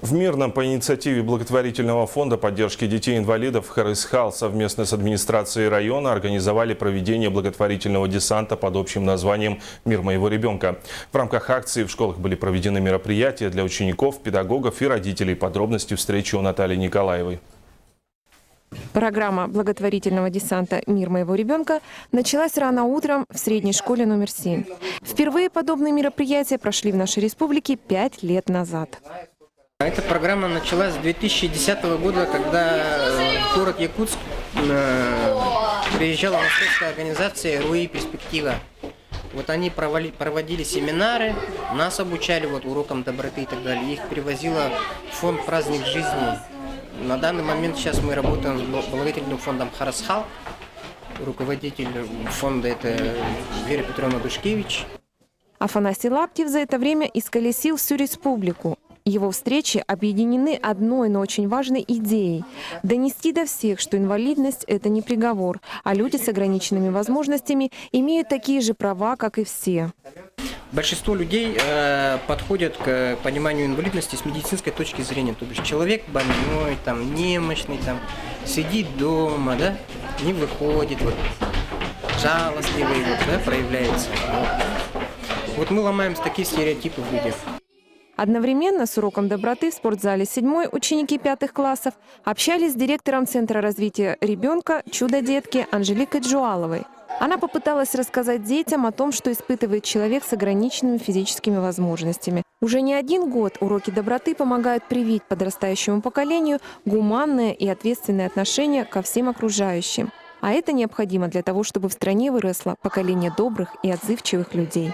В Мирном по инициативе благотворительного фонда поддержки детей-инвалидов Харысхал совместно с администрацией района организовали проведение благотворительного десанта под общим названием «Мир моего ребенка». В рамках акции в школах были проведены мероприятия для учеников, педагогов и родителей. Подробности встречи у Натальи Николаевой. Программа благотворительного десанта «Мир моего ребенка» началась рано утром в средней школе номер 7. Впервые подобные мероприятия прошли в нашей республике 5 лет назад. Эта программа началась с 2010 года, когда в город Якутск приезжала московская организация «РУИ Перспектива». Вот они проводили семинары, нас обучали урокам доброты и так далее. Их привозила фонд «Праздник жизни». На данный момент сейчас мы работаем с благотворительным фондом Харысхал. Руководитель фонда – это Вера Петровна Душкевич. Афанасий Лаптев за это время исколесил всю республику. Его встречи объединены одной, но очень важной идеей – донести до всех, что инвалидность – это не приговор, а люди с ограниченными возможностями имеют такие же права, как и все. Большинство людей подходят к пониманию инвалидности с медицинской точки зрения. То есть человек больной, немощный, сидит дома, не выходит, жалостливый проявляется. Вот мы ломаем такие стереотипы в людях. Одновременно с уроком доброты в спортзале 7 ученики 5 классов общались с директором Центра развития ребенка «Чудо-детки» Анжеликой Джуаловой. Она попыталась рассказать детям о том, что испытывает человек с ограниченными физическими возможностями. Уже не один год уроки доброты помогают привить подрастающему поколению гуманное и ответственное отношение ко всем окружающим. А это необходимо для того, чтобы в стране выросло поколение добрых и отзывчивых людей.